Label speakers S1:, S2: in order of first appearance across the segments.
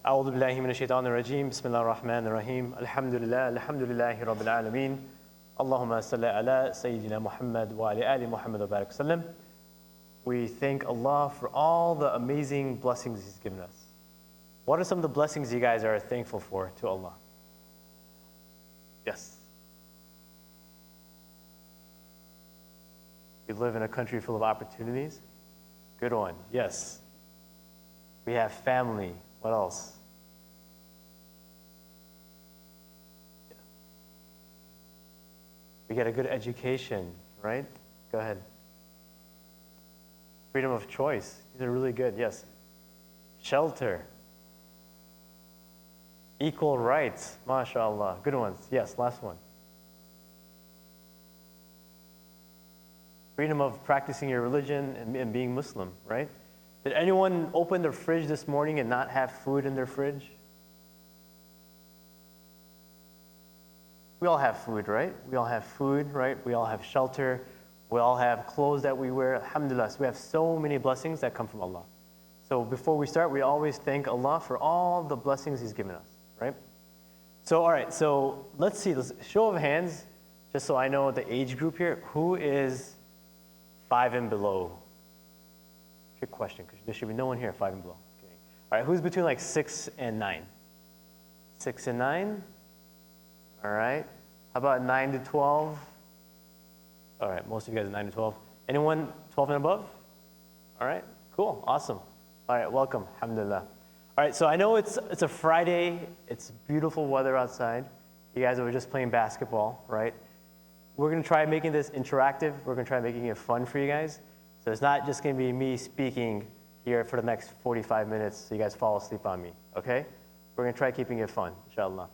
S1: أعوذ بالله من الشيطان الرجيم بسم الله الرحمن الرحيم الحمد لله رب العالمين اللهم صل على سيدنا محمد وعلى آل محمد وبارك وسلم. We thank Allah for all the amazing blessings He's given us. What are some of the blessings you guys are thankful for to Allah? Yes. We live in a country full of opportunities. Good one. Yes. We have family. What else? Yeah. We get a good education, right? Go ahead. Freedom of choice. These are really good. Yes. Shelter. Equal rights. MashaAllah. Good ones. Yes, last one. Freedom of practicing your religion and being Muslim, right? Did anyone open their fridge this morning and not have food in their fridge? We all have food, right? We all have food, right? We all have shelter. We all have clothes that we wear. Alhamdulillah. So we have so many blessings that come from Allah. So before we start, we always thank Allah for all the blessings He's given us, right? So, all right, so let's see. Show of hands, just so I know the age group here. Who is 5 and below? Trick question, because there should be no one here 5 and below. Okay. All right, who's between like 6 and 9? 6 and 9? All right. How about 9 to 12? All right, most of you guys are 9 to 12. Anyone 12 and above? All right, cool, awesome. All right, welcome, alhamdulillah. All right, so I know it's a Friday. It's beautiful weather outside. You guys were just playing basketball, right? We're going to try making this interactive. We're going to try making it fun for you guys. So it's not just going to be me speaking here for the next 45 minutes so you guys fall asleep on me, okay? We're going to try keeping it fun, inshallah.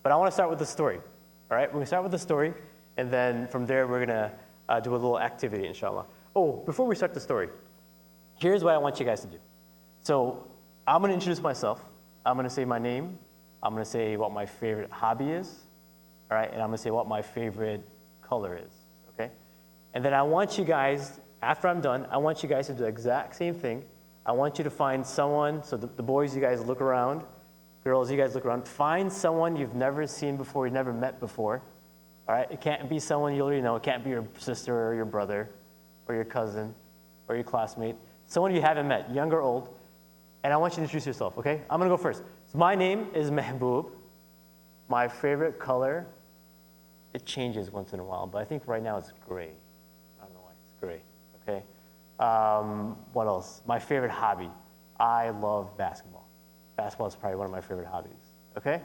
S1: But I want to start with the story, all right? We're going to start with the story, and then from there we're going to do a little activity, inshallah. Oh, before we start the story, here's what I want you guys to do. So I'm going to introduce myself. I'm going to say my name. I'm going to say what my favorite hobby is, all right? And I'm going to say what my favorite color is, okay? And then I want you guys, after I'm done, I want you guys to do the exact same thing. I want you to find someone, so the boys, you guys look around. Girls, you guys look around. Find someone you've never seen before, you've never met before, all right? It can't be someone you already know. It can't be your sister or your brother or your cousin or your classmate. Someone you haven't met, young or old. And I want you to introduce yourself, okay? I'm going to go first. So my name is Mehboob. My favorite color, it changes once in a while, but I think right now it's gray. I don't know why, it's gray, okay? What else? My favorite hobby. I love basketball. Basketball is probably one of my favorite hobbies, okay?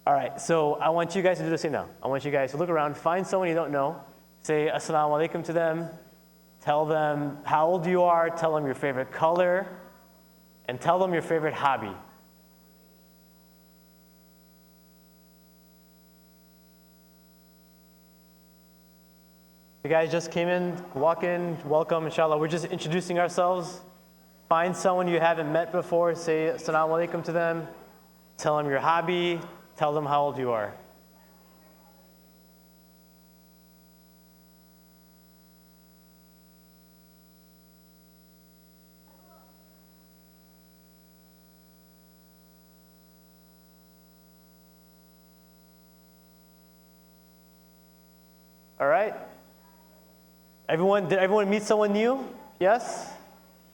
S1: All right, so I want you guys to do the same now. I want you guys to look around, find someone you don't know, say assalamu alaikum to them, tell them how old you are, tell them your favorite color, and tell them your favorite hobby. You guys just came in, walk in, welcome, inshallah. We're just introducing ourselves. Find someone you haven't met before, say assalamu alaikum to them, tell them your hobby, tell them how old you are. All right. Did everyone meet someone new? Yes?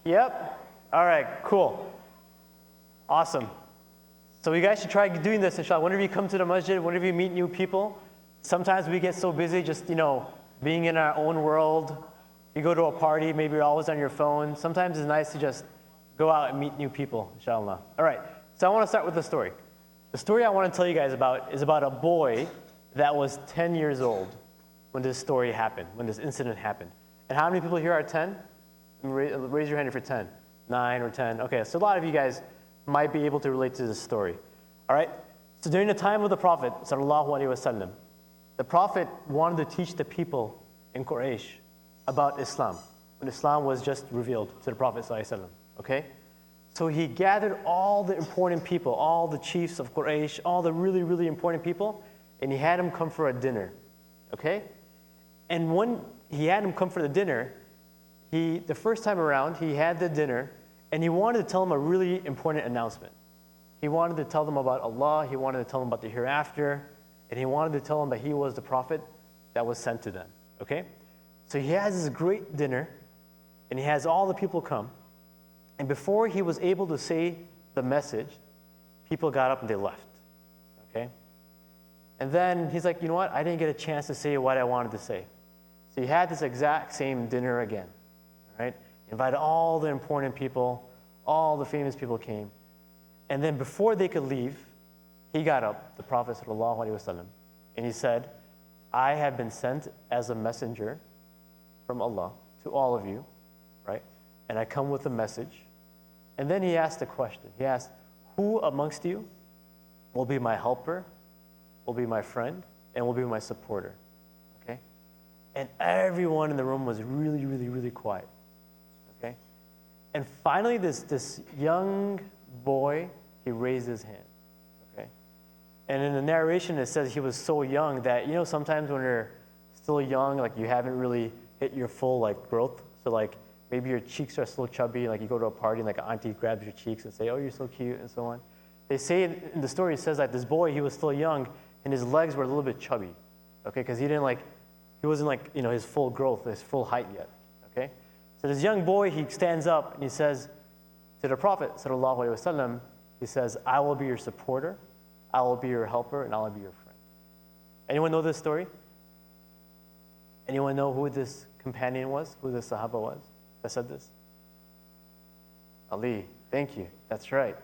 S1: Yep. All right, cool. Awesome. So you guys should try doing this, inshallah. Whenever you come to the masjid, whenever you meet new people, sometimes we get so busy just, being in our own world. You go to a party, maybe you're always on your phone. Sometimes it's nice to just go out and meet new people, inshallah. All right, so I want to start with the story. The story I want to tell you guys about is about a boy that was 10 years old when this story happened, when this incident happened. And how many people here are 10? Raise your hand if you're 10. 9 or 10. Okay, so a lot of you guys might be able to relate to this story. All right? So during the time of the Prophet, sallallahu alaihi wasallam, the Prophet wanted to teach the people in Quraysh about Islam, when Islam was just revealed to the Prophet sallallahu alaihi wasallam. Okay? So he gathered all the important people, all the chiefs of Quraysh, all the really, really important people, and he had them come for a dinner. Okay? And when he had him come for the dinner, the first time around, he had the dinner, and he wanted to tell him a really important announcement. He wanted to tell them about Allah, he wanted to tell them about the hereafter, and he wanted to tell them that he was the prophet that was sent to them, okay? So he has this great dinner, and he has all the people come, and before he was able to say the message, people got up and they left, okay? And then he's like, you know what? I didn't get a chance to say what I wanted to say. So he had this exact same dinner again, right? Invited all the important people, all the famous people came. And then before they could leave, he got up, the Prophet ﷺ, and he said, I have been sent as a messenger from Allah to all of you, right? And I come with a message. And then he asked a question. He asked, who amongst you will be my helper, will be my friend, and will be my supporter? Okay? And everyone in the room was really, really, really quiet. Okay? And finally, this young boy, he raised his hand. Okay? And in the narration, it says he was so young that, you know, sometimes when you're still young, like you haven't really hit your full like growth. So like maybe your cheeks are still chubby, like you go to a party and like an auntie grabs your cheeks and say, oh, you're so cute, and so on. They say in the story, it says that this boy, he was still young and his legs were a little bit chubby, okay? Because he wasn't like, you know, his full growth, his full height yet, okay? So this young boy, he stands up and he says to the Prophet, sallallahu alaihi wasallam, he says, I will be your supporter, I will be your helper, and I will be your friend. Anyone know this story? Anyone know who this companion was, who this Sahaba was that said this? Ali, thank you, that's right.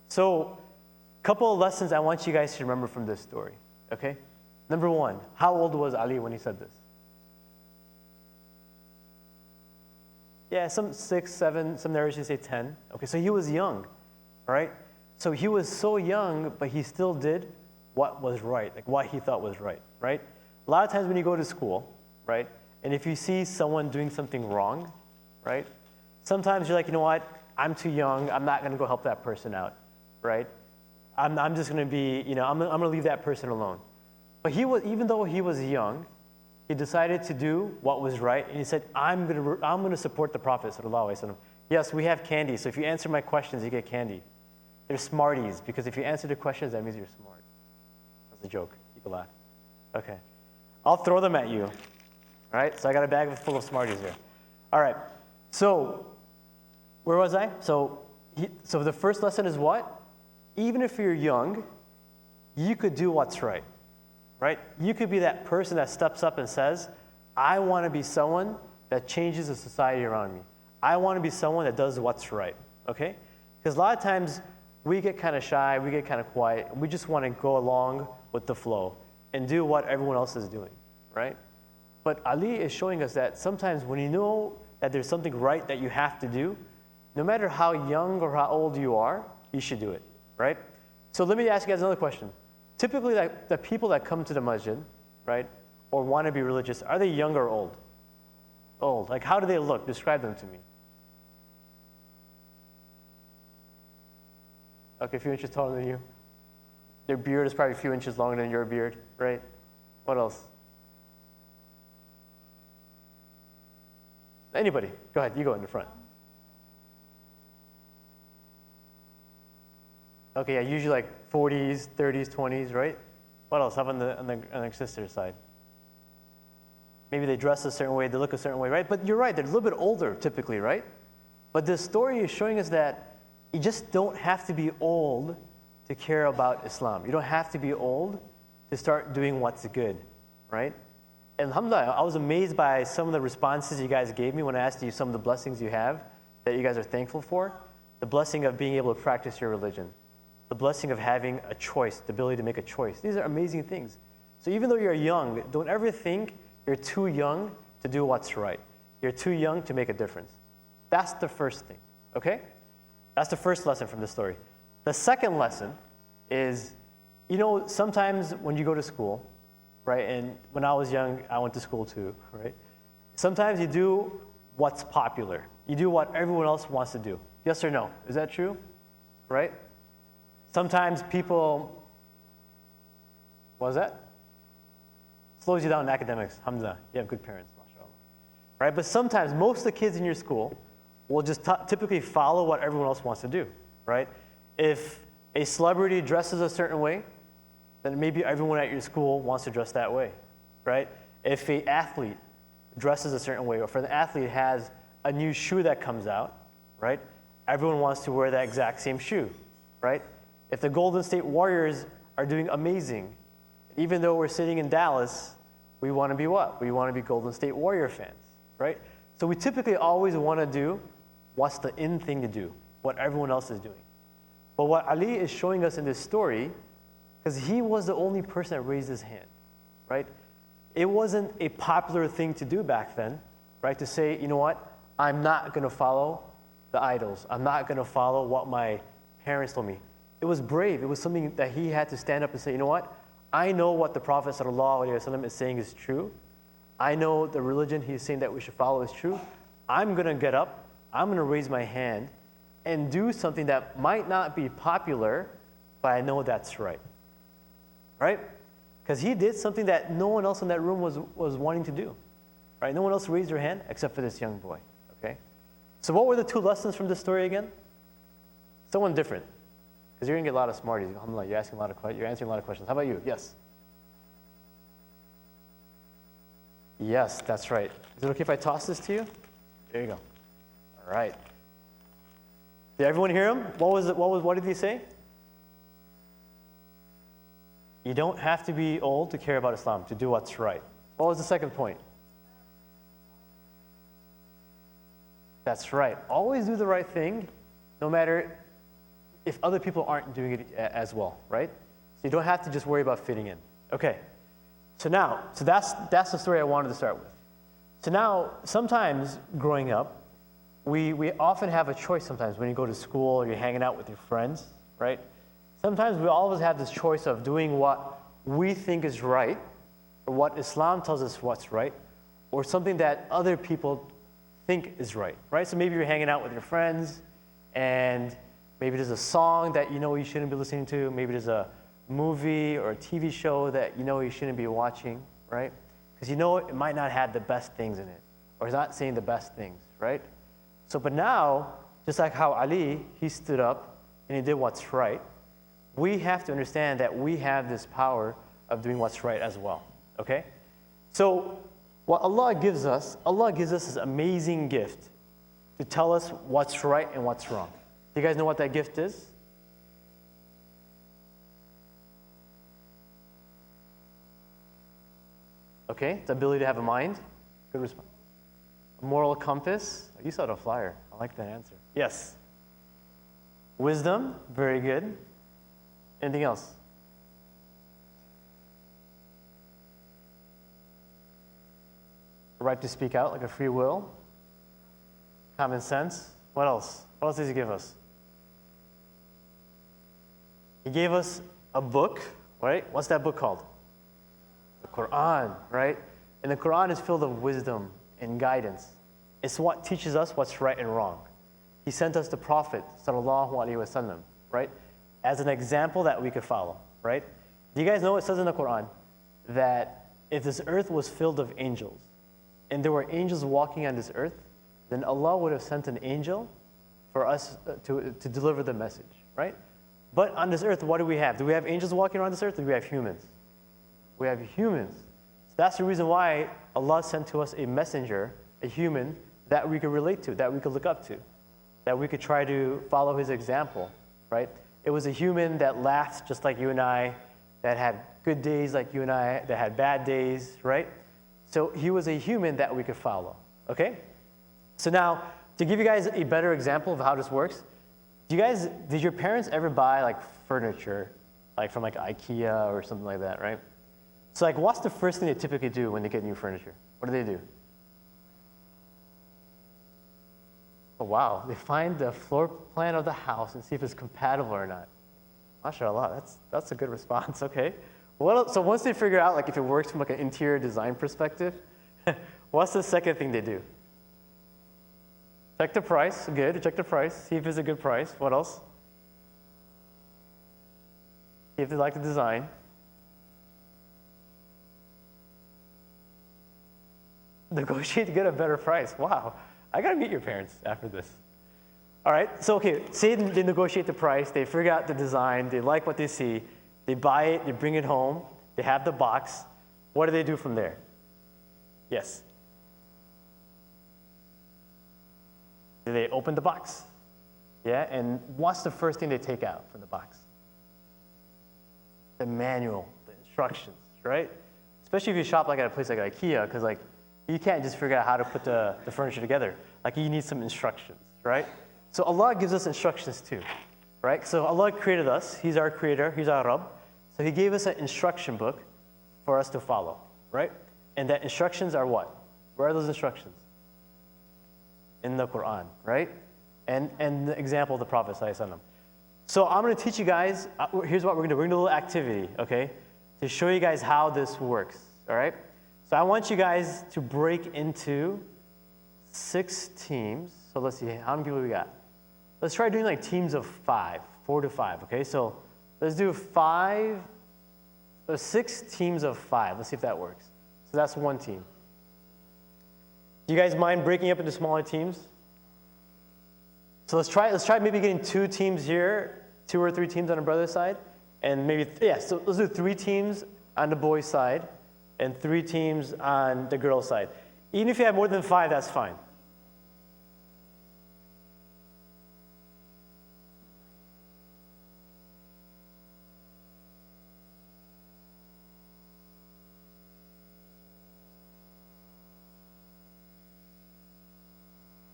S1: So, a couple of lessons I want you guys to remember from this story, okay? Number one, how old was Ali when he said this? Yeah, some 6, 7, some narrations say 10. Okay, so he was young, right? So he was so young, but he still did what was right, like what he thought was right, right? A lot of times when you go to school, right, and if you see someone doing something wrong, right, sometimes you're like, you know what, I'm too young, I'm not gonna go help that person out, right? I'm just gonna be, you know, I'm gonna leave that person alone. But he was, even though he was young, he decided to do what was right, and he said, I'm gonna support the Prophet sallallahu alaihi wasallam. Yes, we have candy, so if you answer my questions, you get candy. They're Smarties, because if you answer the questions, that means you're smart. That's a joke, you can laugh. Okay, I'll throw them at you. All right, so I got a bag full of Smarties here. All right, so where was I? So the first lesson is what? Even if you're young, you could do what's right, right? You could be that person that steps up and says, I want to be someone that changes the society around me. I want to be someone that does what's right, okay? Because a lot of times we get kind of shy, we get kind of quiet, and we just want to go along with the flow and do what everyone else is doing, right? But Ali is showing us that sometimes when you know that there's something right that you have to do, no matter how young or how old you are, you should do it, right? So let me ask you guys another question. Typically, like, the people that come to the masjid, right, or want to be religious, are they young or old? Old. Like, how do they look? Describe them to me. Okay, a few inches taller than you. Their beard is probably a few inches longer than your beard, right? What else? Anybody? Go ahead, you go in the front. Okay, yeah, usually like 40s, 30s, 20s, right? What else? How about on the sister's side? Maybe they dress a certain way, they look a certain way, right? But you're right, they're a little bit older typically, right? But this story is showing us that you just don't have to be old to care about Islam. You don't have to be old to start doing what's good, right? And alhamdulillah, I was amazed by some of the responses you guys gave me when I asked you some of the blessings you have that you guys are thankful for. The blessing of being able to practice your religion. The blessing of having a choice, the ability to make a choice. These are amazing things. So even though you're young, don't ever think you're too young to do what's right. You're too young to make a difference. That's the first thing, okay? That's the first lesson from this story. The second lesson is, you know, sometimes when you go to school, right, and when I was young, I went to school too, right? Sometimes you do what's popular. You do what everyone else wants to do. Yes or no? Is that true? Right? Sometimes people, what was that? Slows you down in academics. Alhamdulillah, you have good parents, mashallah. Right? But sometimes most of the kids in your school will just typically follow what everyone else wants to do, right? If a celebrity dresses a certain way, then maybe everyone at your school wants to dress that way, right? If an athlete dresses a certain way, or if an athlete has a new shoe that comes out, right? Everyone wants to wear that exact same shoe, right? If the Golden State Warriors are doing amazing, even though we're sitting in Dallas, we want to be what? We want to be Golden State Warrior fans, right? So we typically always want to do what's the in thing to do, what everyone else is doing. But what Ali is showing us in this story, because he was the only person that raised his hand, right? It wasn't a popular thing to do back then, right? To say, you know what? I'm not going to follow the idols. I'm not going to follow what my parents told me. It was brave. It was something that he had to stand up and say, you know what? I know what the Prophet ﷺ is saying is true. I know the religion he's saying that we should follow is true. I'm going to get up. I'm going to raise my hand and do something that might not be popular, but I know that's right. Right? Because he did something that no one else in that room was wanting to do. Right? No one else raised their hand except for this young boy. Okay? So what were the two lessons from this story again? Someone different. Because you're going to get a lot of smarties. Alhamdulillah, you're answering a lot of questions. How about you? Yes. Yes, that's right. Is it okay if I toss this to you? There you go. All right. Did everyone hear him? What did he say? You don't have to be old to care about Islam, to do what's right. What was the second point? That's right. Always do the right thing, no matter if other people aren't doing it as well, right? So you don't have to just worry about fitting in. Okay. So that's the story I wanted to start with. So now, sometimes growing up, we often have a choice sometimes when you go to school or you're hanging out with your friends, right? Sometimes we always have this choice of doing what we think is right, or what Islam tells us what's right, or something that other people think is right, right? So maybe you're hanging out with your friends, and maybe there's a song that you know you shouldn't be listening to. Maybe there's a movie or a TV show that you know you shouldn't be watching, right? Because you know it might not have the best things in it, or it's not saying the best things, right? So, but now, just like how Ali, he stood up and he did what's right, we have to understand that we have this power of doing what's right as well, okay? So, what Allah gives us this amazing gift to tell us what's right and what's wrong. Do you guys know what that gift is? Okay, the ability to have a mind. Good response. A moral compass. You saw the flyer. I like that answer. Yes. Wisdom. Very good. Anything else? A right to speak out, like a free will. Common sense. What else? What else does he give us? He gave us a book, right? What's that book called? The Quran, right? And the Quran is filled of wisdom and guidance. It's what teaches us what's right and wrong. He sent us the Prophet, sallallahu alaihi wasallam, right? As an example that we could follow, right? Do you guys know it says in the Quran that if this earth was filled of angels, and there were angels walking on this earth, then Allah would have sent an angel for us to deliver the message, right? But on this earth, what do we have? Do we have angels walking around this earth, or do we have humans? We have humans. So that's the reason why Allah sent to us a messenger, a human, that we could relate to, that we could look up to, that we could try to follow his example, right? It was a human that laughed just like you and I, that had good days like you and I, that had bad days, right? So he was a human that we could follow, okay? So now, to give you guys a better example of how this works, did your parents ever buy like furniture, like from like IKEA or something like that, right? So like, what's the first thing they typically do when they get new furniture? What do? Oh wow, they find the floor plan of the house and see if it's compatible or not. MashaAllah, that's a good response, okay. What else? So once they figure out like if it works from like an interior design perspective, what's the second thing they do? Check the price, good, check the price, see if it's a good price. What else? See if they like the design. Negotiate to get a better price. Wow, I gotta meet your parents after this. All right, so okay, say they negotiate the price, they figure out the design, they like what they see, they buy it, they bring it home, they have the box. What do they do from there? Yes? Do they open the box? Yeah, and what's the first thing they take out from the box? The manual, the instructions, right? Especially if you shop like at a place like IKEA, because like you can't just figure out how to put the furniture together. Like you need some instructions, right? So Allah gives us instructions too, right? So Allah created us. He's our creator. He's our Rabb. So He gave us an instruction book for us to follow, right? And that instructions are what? Where are those instructions? In the Quran, right? And the example of the Prophet ﷺ. So I'm going to teach you guys, here's what we're going to do. We're going to do a little activity, okay? To show you guys how this works, all right? So I want you guys to break into 6 teams. So let's see, how many people we got? Let's try doing like teams of 5, 4 to 5, okay? So let's do 6 teams of 5. Let's see if that works. So that's 1 team. Do you guys mind breaking up into smaller teams? So let's try maybe getting 2 teams here, 2 or 3 teams on the brother's side, and maybe, so let's do 3 teams on the boys' side, and 3 teams on the girls' side. Even if you have more than 5, that's fine.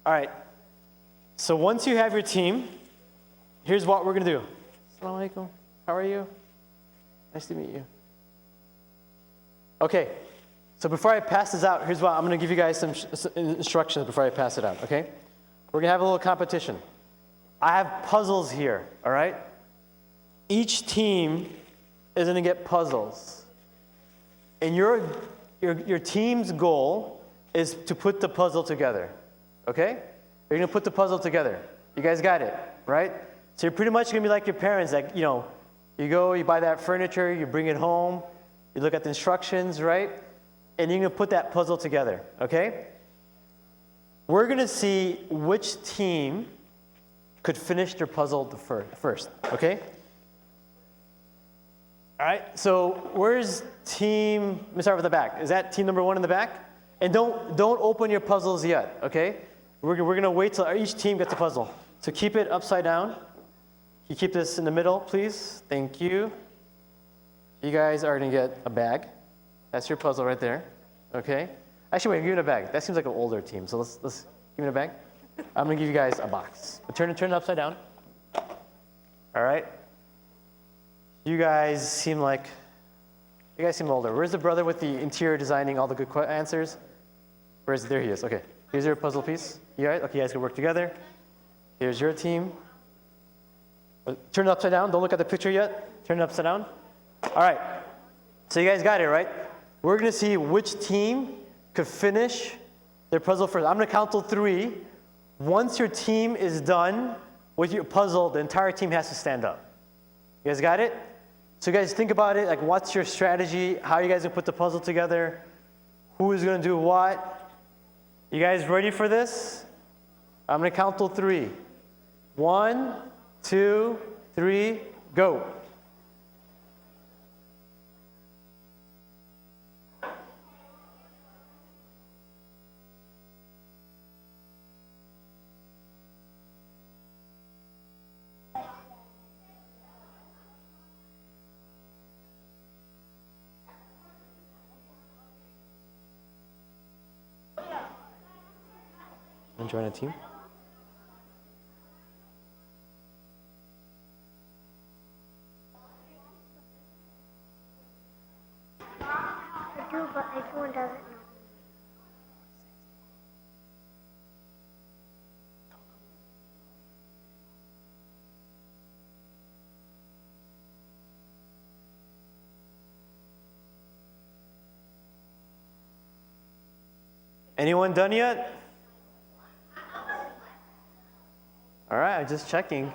S1: All right, so once you have your team, here's what we're going to do. Assalamu alaikum. How are you? Nice to meet you. Okay, so before I pass this out, here's what I'm going to give you guys some instructions before I pass it out, okay? We're going to have a little competition. I have puzzles here, all right? Each team is going to get puzzles. And your team's goal is to put the puzzle together, okay? You're going to put the puzzle together. You guys got it, right? So you're pretty much going to be like your parents, like, you know, you go, you buy that furniture, you bring it home, you look at the instructions, right? And you're going to put that puzzle together, okay? We're going to see which team could finish their puzzle first, okay? All right, so where's team, let me start with the back. Is that team number 1 in the back? And don't open your puzzles yet, okay? We're going to wait till each team gets a puzzle. So keep it upside down. You keep this in the middle, please. Thank you. You guys are going to get a bag. That's your puzzle right there. Okay? Actually, wait, give it a bag. That seems like an older team, so let's give it a bag. I'm going to give you guys a box. Turn it upside down. All right? You guys seem older. Where's the brother with the interior designing all the good answers? There he is. Okay. Here's your puzzle piece. You guys, okay, you guys can work together. Here's your team. Turn it upside down. Don't look at the picture yet. Turn it upside down. All right. So you guys got it, right? We're going to see which team could finish their puzzle first. I'm going to count till 3. Once your team is done with your puzzle, the entire team has to stand up. You guys got it? So you guys think about it, like what's your strategy? How are you guys going to put the puzzle together? Who is going to do what? You guys ready for this? I'm going to count till 3. 1, 2, 3, go. Want to join a team?
S2: I do, but everyone doesn't know.
S1: Anyone done yet? All right, I'm just checking.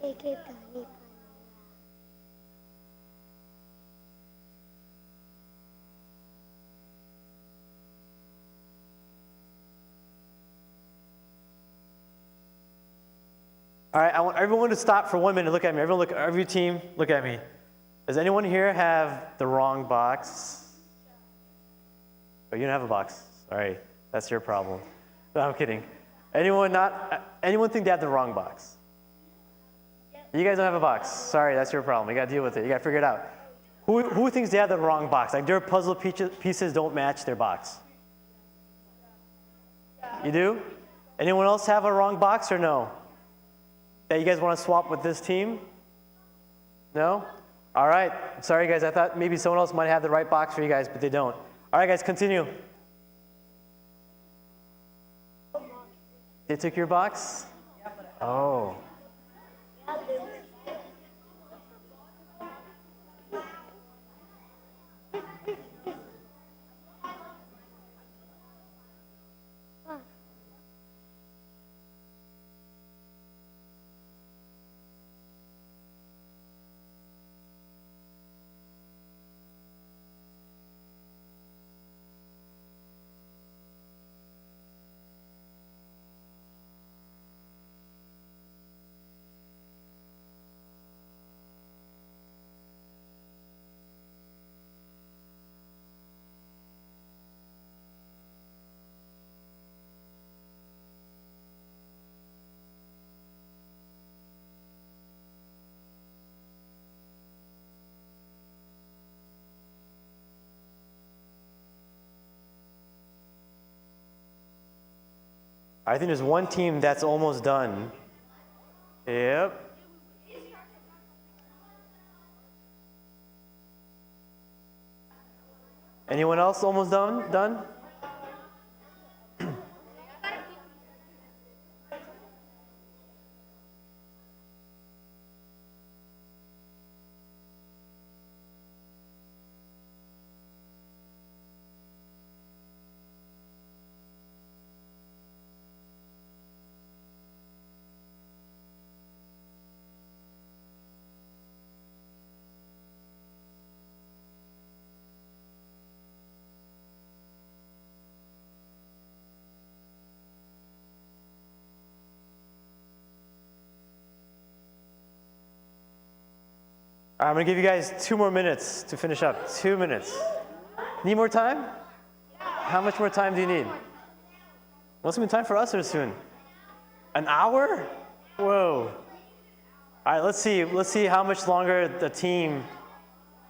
S2: एक एक कहानी पढ़ूंगा।
S1: All right, I want everyone to stop for 1 minute. Look at me. Everyone, every team, look at me. Does anyone here have the wrong box? Oh, you don't have a box. Sorry, that's your problem. No, I'm kidding. Anyone think they have the wrong box? You guys don't have a box. Sorry, that's your problem. You got to deal with it. You got to figure it out. Who thinks they have the wrong box? Like their puzzle pieces don't match their box. You do? Anyone else have a wrong box or no? That you guys want to swap with this team? No? All right. Sorry, guys. I thought maybe someone else might have the right box for you guys, but they don't. All right, guys, continue. They took your box? Oh. I think there's one team that's almost done. Yep. Anyone else almost done? Done? All right, I'm gonna give you guys 2 more minutes to finish up. 2 minutes. Need more time? How much more time do you need? What's gonna be time for us or soon? An hour? Whoa. All right, let's see how much longer the team,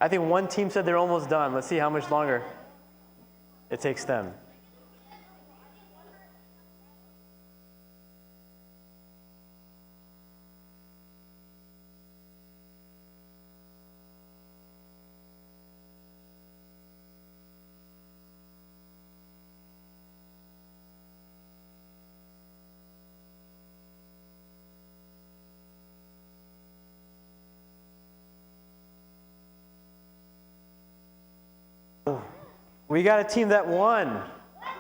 S1: I think one team said they're almost done. Let's see how much longer it takes them. We got a team that won.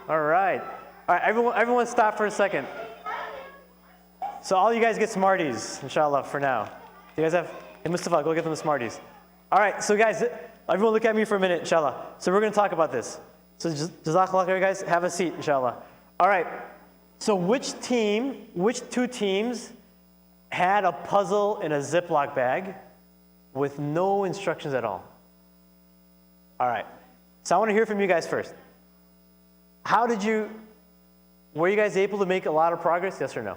S1: All right. All right, everyone stop for a second. So all you guys get Smarties, inshallah, for now. You guys have, hey Mustafa, go get them the Smarties. All right, so guys, everyone look at me for a minute, inshallah. So we're gonna talk about this. So Jazakallah khair, guys, have a seat, inshallah. All right, so which 2 teams had a puzzle in a Ziploc bag with no instructions at all? All right. So I want to hear from you guys first. Were you guys able to make a lot of progress, yes or no?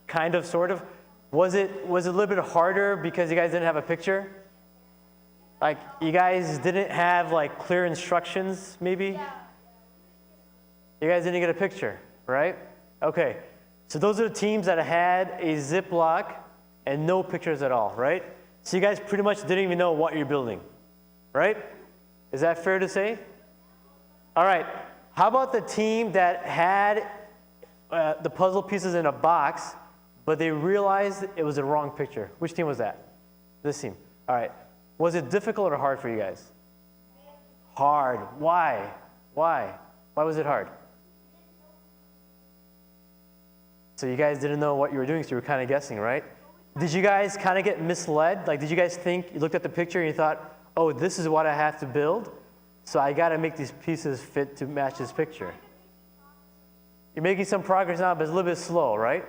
S1: Kind of, sort of. Was it a little bit harder because you guys didn't have a picture? Like you guys didn't have like clear instructions, maybe? You guys didn't get a picture, right? Okay, so those are the teams that had a Ziploc and no pictures at all, right? So you guys pretty much didn't even know what you're building, right? Is that fair to say? All right, how about the team that had the puzzle pieces in a box, but they realized it was the wrong picture? Which team was that? This team. All right, was it difficult or hard for you guys? Hard. Why? Why was it hard? So you guys didn't know what you were doing, so you were kind of guessing, right? Did you guys kind of get misled? Like, did you guys think, you looked at the picture and you thought, oh, this is what I have to build, so I got to make these pieces fit to match this picture? You're making some progress now, but it's a little bit slow, right?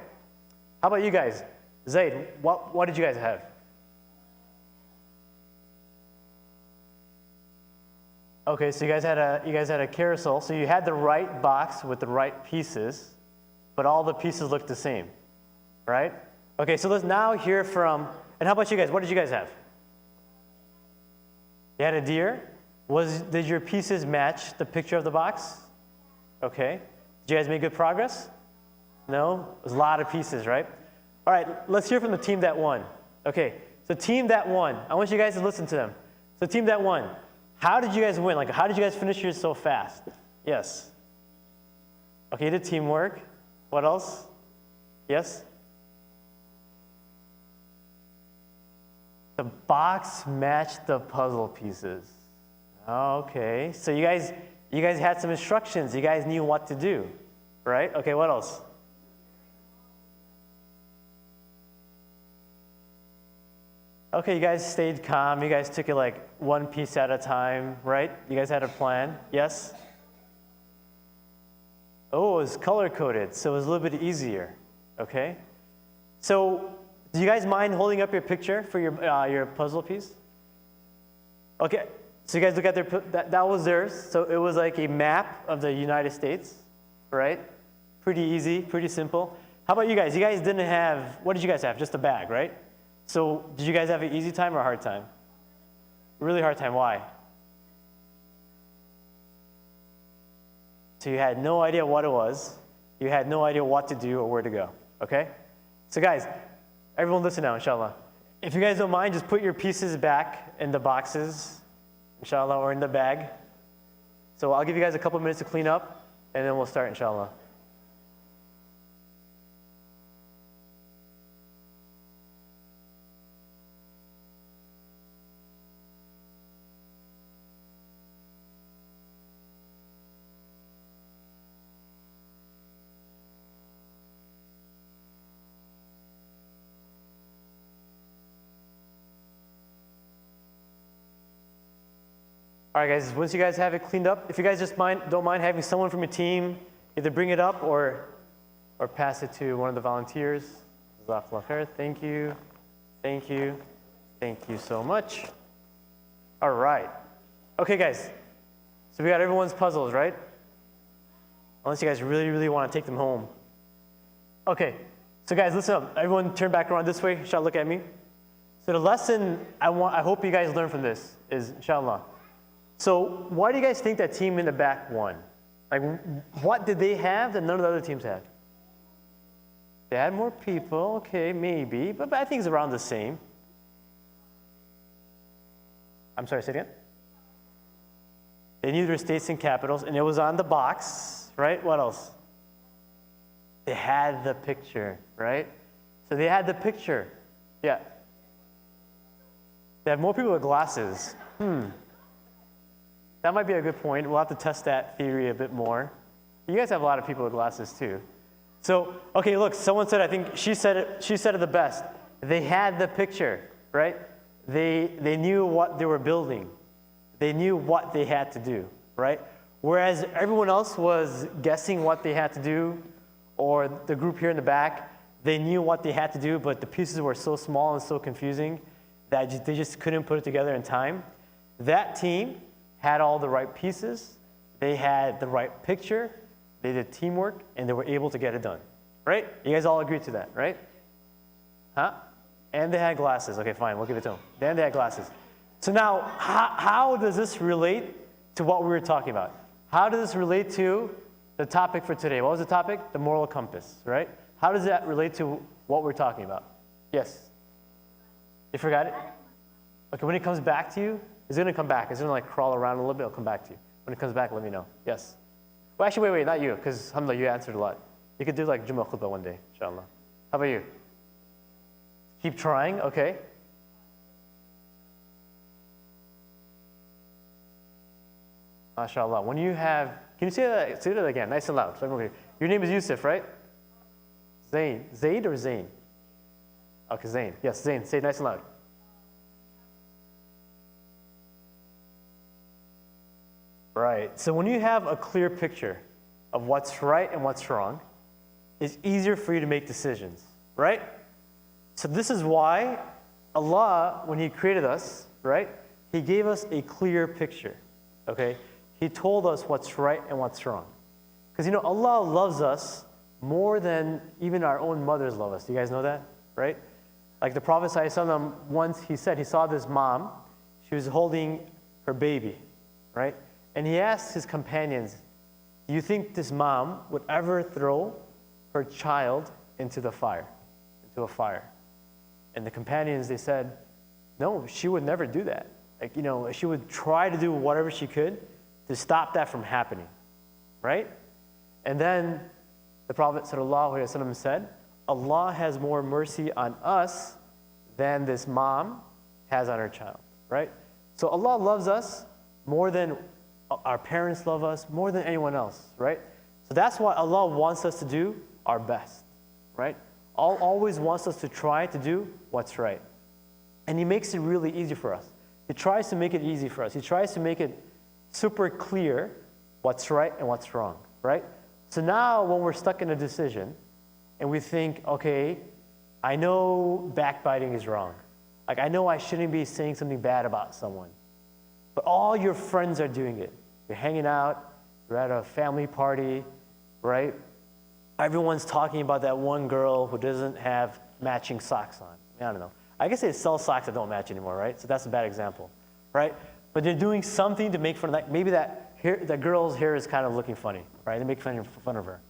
S1: How about you guys? Zaid, what did you guys have? Okay, so you guys had a carousel. So you had the right box with the right pieces, but all the pieces looked the same, right? Okay, so let's now hear from, and how about you guys? What did you guys have? You had a deer. Did your pieces match the picture of the box? Okay. Did you guys make good progress? No? There's a lot of pieces, right? All right, let's hear from the team that won. Okay, so team that won. I want you guys to listen to them. So team that won, how did you guys win? Like, how did you guys finish yours so fast? Yes. Okay, you did teamwork. What else? Yes? The box matched the puzzle pieces. Okay, so you guys had some instructions. You guys knew what to do, right? Okay, what else? Okay, you guys stayed calm. You guys took it like one piece at a time, right? You guys had a plan. Yes? Oh, it was color-coded, so it was a little bit easier, okay? So do you guys mind holding up your picture for your puzzle piece? Okay, so you guys look at that was theirs. So it was like a map of the United States, right? Pretty easy, pretty simple. How about you guys? You guys didn't have, what did you guys have? Just a bag, right? So did you guys have an easy time or a hard time? Really hard time, why? So you had no idea what it was. You had no idea what to do or where to go, okay? So guys, everyone listen now, inshallah. If you guys don't mind, just put your pieces back in the boxes, inshallah, or in the bag. So I'll give you guys a couple minutes to clean up, and then we'll start, inshallah. All right, guys, once you guys have it cleaned up, if you guys just don't mind having someone from your team either bring it up or pass it to one of the volunteers. Jazakallah khair. Thank you. Thank you. Thank you so much. All right. Okay, guys. So we got everyone's puzzles, right? Unless you guys really, really want to take them home. Okay. So guys, listen up. Everyone turn back around this way. Inshallah, look at me. So the lesson I hope you guys learn from this is, inshallah. So why do you guys think that team in the back won? Like, what did they have that none of the other teams had? They had more people, okay, maybe, but I think it's around the same. I'm sorry, say it again? They knew their states and capitals, and it was on the box, right? What else? They had the picture, right? So they had the picture, yeah. They have more people with glasses. That might be a good point. We'll have to test that theory a bit more. You guys have a lot of people with glasses too. So, okay, look, someone said, I think she said it the best. They had the picture, right? They knew what they were building. They knew what they had to do, right? Whereas everyone else was guessing what they had to do, or the group here in the back, they knew what they had to do, but the pieces were so small and so confusing that they just couldn't put it together in time. That team had all the right pieces, they had the right picture, they did teamwork, and they were able to get it done, right? You guys all agree to that, right? Huh? And they had glasses. Okay, fine, we'll give it to them. Then they had glasses. So now, how does this relate to what we were talking about? How does this relate to the topic for today? What was the topic? The moral compass, right? How does that relate to what we're talking about? Yes? You forgot it? Okay, when it comes back to you, it's going to come back. It's going to like crawl around a little bit. It'll come back to you. When it comes back, let me know. Yes? Well, actually, wait, not you, because alhamdulillah, you answered a lot. You could do like Jummah khutbah one day, inshallah. How about you? Keep trying, okay. MashaAllah. When you have, can you say that again, nice and loud? So everyone can hear. Your name is Yusuf, right? Zain. Zaid or Zain? Okay, Zain. Yes, Zain. Say it nice and loud. Right. So when you have a clear picture of what's right and what's wrong, it's easier for you to make decisions, right? So this is why Allah, when He created us, right, He gave us a clear picture, okay? He told us what's right and what's wrong. Because, Allah loves us more than even our own mothers love us. Do you guys know that, right? Like the Prophet ﷺ, once he said he saw this mom, she was holding her baby, right? And he asked his companions, do you think this mom would ever throw her child into a fire? And the companions, they said, no, she would never do that. Like, she would try to do whatever she could to stop that from happening, right? And then the Prophet ﷺ said, Allah has more mercy on us than this mom has on her child, right? So Allah loves us more than our parents love us, more than anyone else, right? So that's why Allah wants us to do our best, right? Allah always wants us to try to do what's right. And He makes it really easy for us. He tries to make it easy for us. He tries to make it super clear what's right and what's wrong, right? So now when we're stuck in a decision and we think, okay, I know backbiting is wrong. Like, I know I shouldn't be saying something bad about someone. But all your friends are doing it. You're hanging out, you're at a family party, right? Everyone's talking about that one girl who doesn't have matching socks on. I don't know. I guess they sell socks that don't match anymore, right? So that's a bad example, right? But they're doing something to make fun of that. Maybe that girl's hair is kind of looking funny, right? They make fun of her.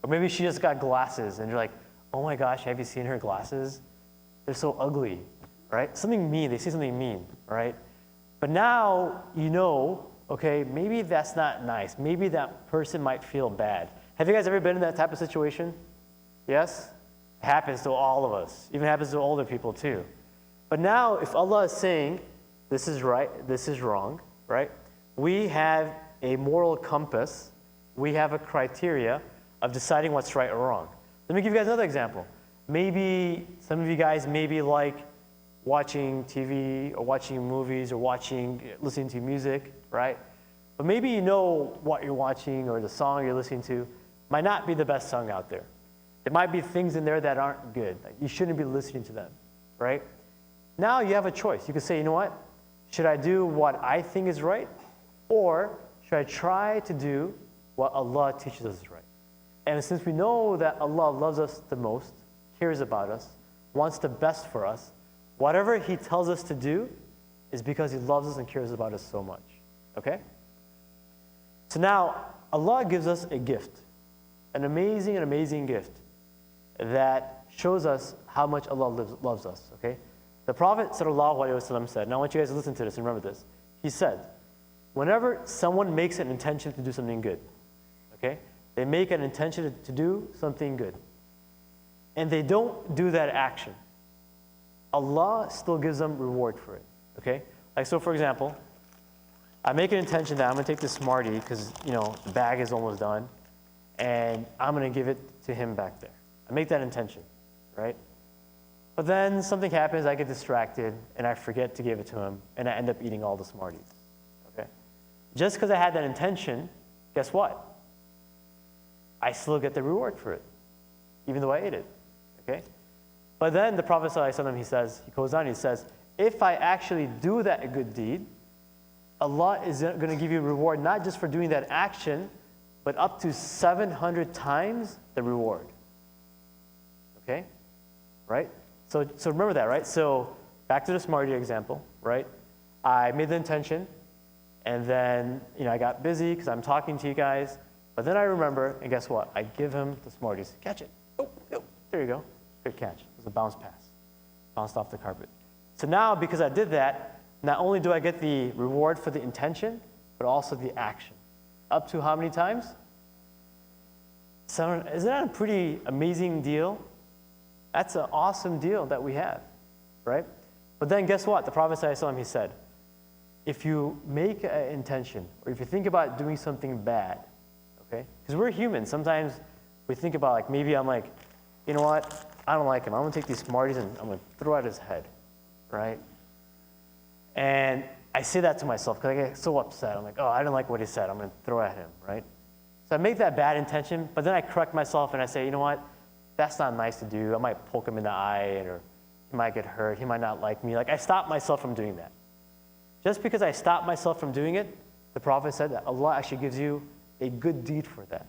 S1: Or maybe she just got glasses, and you're like, oh my gosh, have you seen her glasses? They're so ugly, right? Something mean. They say something mean, right? But now okay, maybe that's not nice. Maybe that person might feel bad. Have you guys ever been in that type of situation? Yes? It happens to all of us. Even happens to older people too. But now, if Allah is saying, this is right, this is wrong, right? We have a moral compass. We have a criteria of deciding what's right or wrong. Let me give you guys another example. Maybe some of you guys like watching TV or watching movies or listening to music, right? But maybe you know what you're watching or the song you're listening to might not be the best song out there. There might be things in there that aren't good. Like, you shouldn't be listening to them, right? Now you have a choice. You can say, you know what? Should I do what I think is right? Or should I try to do what Allah teaches us is right? And since we know that Allah loves us the most, cares about us, wants the best for us, whatever He tells us to do is because He loves us and cares about us so much. Okay? So now, Allah gives us a gift, an amazing gift that shows us how much Allah loves us. Okay? The Prophet ﷺ said, now I want you guys to listen to this and remember this. He said, whenever someone makes an intention to do something good, okay? They make an intention to do something good, and they don't do that action, Allah still gives them reward for it, okay? Like, so for example, I make an intention that I'm going to take this Smartie because, the bag is almost done, and I'm going to give it to him back there. I make that intention, right? But then something happens, I get distracted, and I forget to give it to him, and I end up eating all the Smarties, okay? Just because I had that intention, guess what? I still get the reward for it, even though I ate it, okay? But then the Prophet ﷺ, he goes on, he says, if I actually do that good deed, Allah is going to give you a reward, not just for doing that action, but up to 700 times the reward, okay? Right? So remember that, right? So back to the Smartie example, right? I made the intention, and then, I got busy because I'm talking to you guys. But then I remember, and guess what? I give him the Smarties. Catch it. Oh, there you go. Good catch. It was a bounce pass. Bounced off the carpet. So now, because I did that, not only do I get the reward for the intention, but also the action. Up to how many times? 7. Isn't that a pretty amazing deal? That's an awesome deal that we have, right? But then guess what? The Prophet ﷺ, he said, if you make an intention, or if you think about doing something bad, okay? Because we're human. Sometimes we think about, maybe I'm you know what? I don't like him. I'm going to take these Smarties and I'm going to throw at his head, right? And I say that to myself because I get so upset. I'm like, oh, I didn't like what he said. I'm going to throw at him, right? So I make that bad intention, but then I correct myself and I say, you know what? That's not nice to do. I might poke him in the eye, or he might get hurt. He might not like me. Like, I stop myself from doing that. Just because I stop myself from doing it, the Prophet said that Allah actually gives you a good deed for that.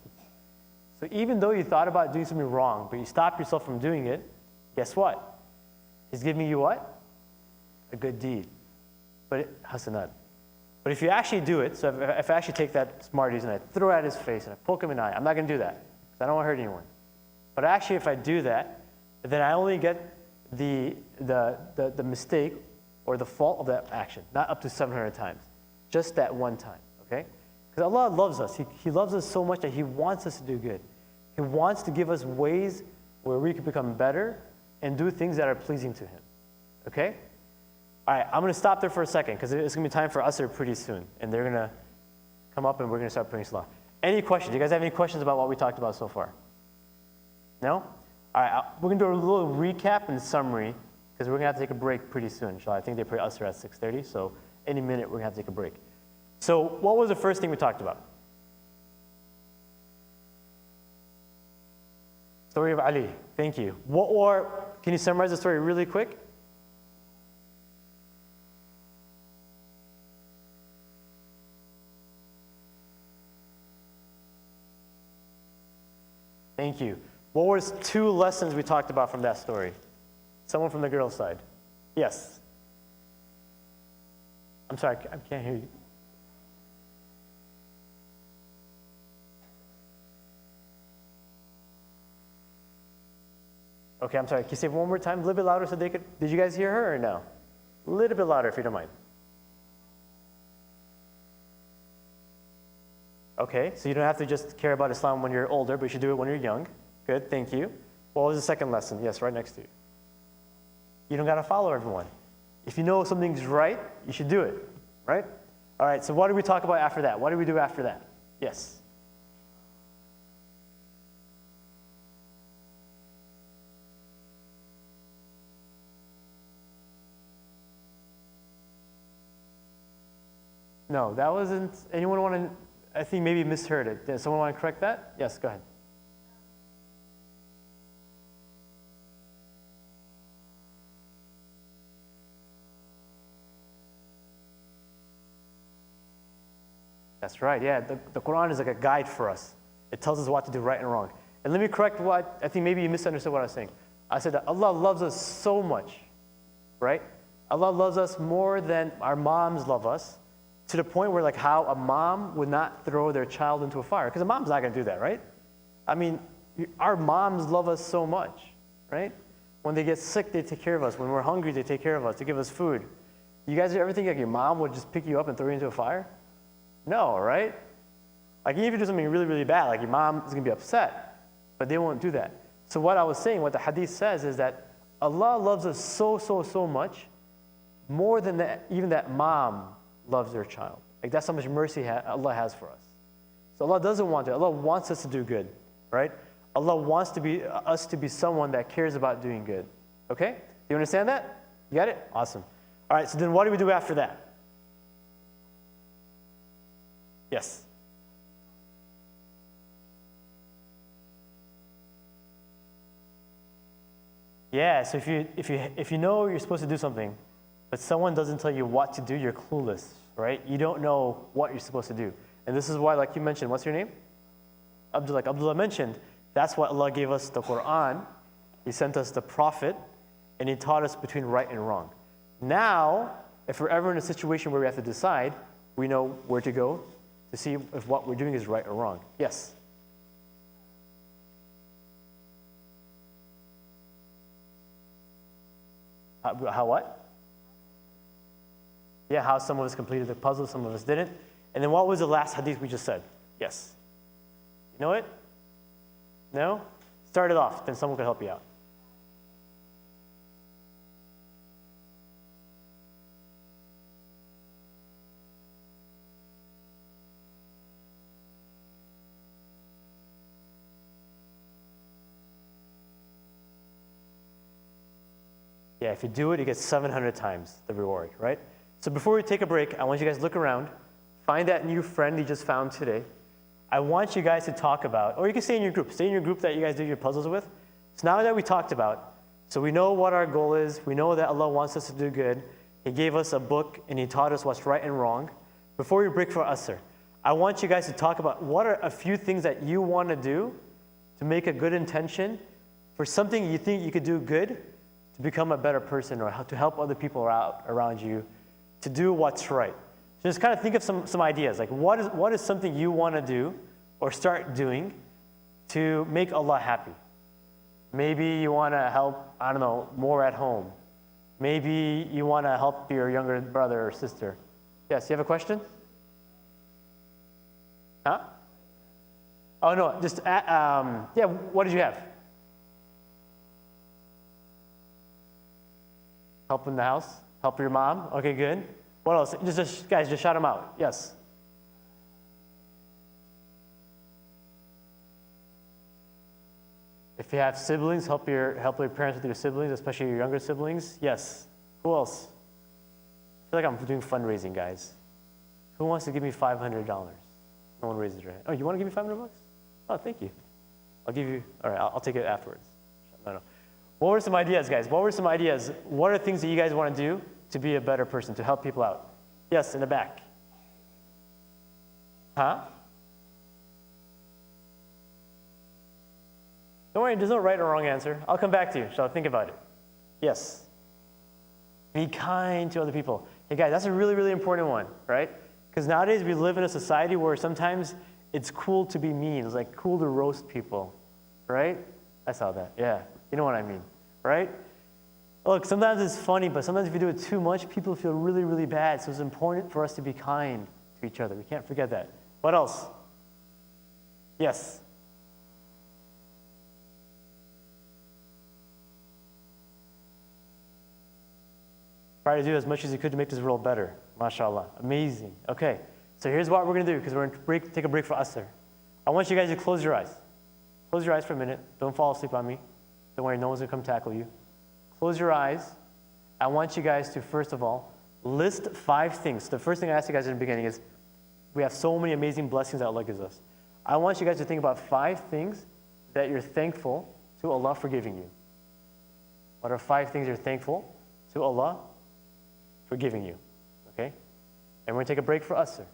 S1: So even though you thought about doing something wrong, but you stopped yourself from doing it, guess what? He's giving you what? A good deed. But hasanat. But if you actually do it, so if I actually take that Smarties and I throw it at his face and I poke him in the eye, I'm not going to do that because I don't want to hurt anyone. But actually, if I do that, then I only get the mistake or the fault of that action, not up to 700 times, just that one time, okay? Because Allah loves us. He loves us so much that He wants us to do good. He wants to give us ways where we can become better and do things that are pleasing to Him, okay? All right, I'm going to stop there for a second because it's going to be time for Asr pretty soon. And they're going to come up and we're going to start praying Salah. Any questions? Do you guys have any questions about what we talked about so far? No? All right, we're going to do a little recap and summary because we're going to have to take a break pretty soon, inshallah. I think they pray Asr at 6:30, so any minute we're going to have to take a break. So what was the first thing we talked about? Story of Ali. Thank you. Can you summarize the story really quick? Thank you. What were 2 lessons we talked about from that story? Someone from the girls' side. Yes. I'm sorry, I can't hear you. Okay, I'm sorry. Can you say it one more time, a little bit louder so they could, did you guys hear her or no? A little bit louder if you don't mind. Okay, so you don't have to just care about Islam when you're older, but you should do it when you're young. Good, thank you. What was the second lesson? Yes, right next to you. You don't got to follow everyone. If you know something's right, you should do it, right? All right, so what did we talk about after that? What did we do after that? Yes. No, that wasn't, anyone want to, I think maybe misheard it. Does someone want to correct that? Yes, go ahead. That's right, yeah. The Quran is like a guide for us. It tells us what to do right and wrong. And let me correct what, I think maybe you misunderstood what I was saying. I said that Allah loves us so much, right? Allah loves us more than our moms love us, to the point where like how a mom would not throw their child into a fire, because a mom's not going to do that, right? I mean, our moms love us so much, right? When they get sick, they take care of us. When we're hungry, they take care of us. They give us food. You guys ever think like your mom would just pick you up and throw you into a fire? No, right? Like even if you do something really, really bad, like your mom is going to be upset, but they won't do that. So what I was saying, what the hadith says is that Allah loves us so, so, so much, more than that, even that mom loves their child. Like that's how much mercy Allah has for us. So Allah doesn't want to. Allah wants us to do good, right? Allah wants us to be someone that cares about doing good. Okay? Do you understand that? You got it? Awesome. All right, so then what do we do after that? Yes. Yeah, so if you know you're supposed to do something, but someone doesn't tell you what to do, you're clueless, right? You don't know what you're supposed to do. And this is why, like you mentioned, what's your name? Abdullah. Like Abdullah mentioned, that's why Allah gave us the Quran. He sent us the Prophet, and He taught us between right and wrong. Now, if we're ever in a situation where we have to decide, we know where to go to see if what we're doing is right or wrong. Yes? How what? Yeah, how some of us completed the puzzle, some of us didn't. And then what was the last hadith we just said? Yes. You know it? No? Start it off, then someone can help you out. Yeah, if you do it, you get 700 times the reward, right? So before we take a break, I want you guys to look around, find that new friend you just found today. I want you guys to talk about, or you can stay in your group that you guys do your puzzles with. So now that we talked about, so we know what our goal is, we know that Allah wants us to do good. He gave us a book and He taught us what's right and wrong. Before we break for Asr, I want you guys to talk about what are a few things that you want to do to make a good intention for something you think you could do good to become a better person or to help other people around you to do what's right. So just kind of think of some ideas, like what is something you want to do or start doing to make Allah happy? Maybe you want to help, I don't know, more at home. Maybe you want to help your younger brother or sister. Yes, you have a question? Huh? Oh, no, just, yeah, what did you have? Help in the house? Help your mom? Okay, good. What else? Guys, just shout them out. Yes. If you have siblings, help your parents with your siblings, especially your younger siblings. Yes. Who else? I feel like I'm doing fundraising, guys. Who wants to give me $500? No one raises their hand. Oh, you want to give me $500? Oh, thank you. I'll give you, all right, I'll take it afterwards. No. What were some ideas, guys? What were some ideas? What are things that you guys want to do to be a better person, to help people out? Yes, in the back. Huh? Don't worry, there's no right or wrong answer. I'll come back to you. Shall I think about it? Yes. Be kind to other people. Hey guys, that's a really, really important one, right? Because nowadays we live in a society where sometimes it's cool to be mean. It's like cool to roast people, right? I saw that, yeah. You know what I mean, right? Look, sometimes it's funny, but sometimes if you do it too much, people feel really, really bad. So it's important for us to be kind to each other. We can't forget that. What else? Yes. Try to do as much as you could to make this world better. MashaAllah. Amazing. Okay, so here's what we're going to do, because we're going to take a break for Asr. I want you guys to close your eyes. Close your eyes for a minute. Don't fall asleep on me. Don't worry, no one's going to come tackle you. Close your eyes. I want you guys to, first of all, list 5 things. The first thing I asked you guys in the beginning is, we have so many amazing blessings that Allah gives us. I want you guys to think about 5 things that you're thankful to Allah for giving you. What are 5 things you're thankful to Allah for giving you? Okay? And we're going to take a break for Asr.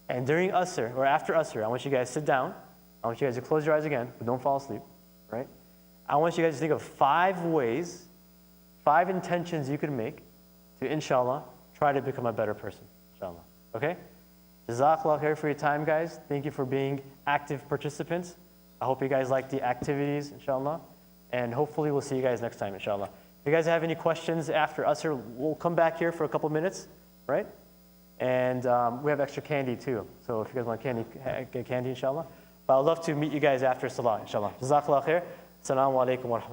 S1: And during Asr, or after Asr, I want you guys to sit down. I want you guys to close your eyes again, but don't fall asleep, right? I want you guys to think of 5 ways, 5 intentions you can make to, inshallah, try to become a better person, inshallah. Okay? Jazakallah khair for your time, guys. Thank you for being active participants. I hope you guys like the activities, inshallah. And hopefully we'll see you guys next time, inshallah. If you guys have any questions after Asr, we'll come back here for a couple minutes, right? And we have extra candy too. So if you guys want candy, get candy, inshallah. But I'd love to meet you guys after Salah, inshallah. Jazakallah khair. Assalamu alaikum wa rahmatullah.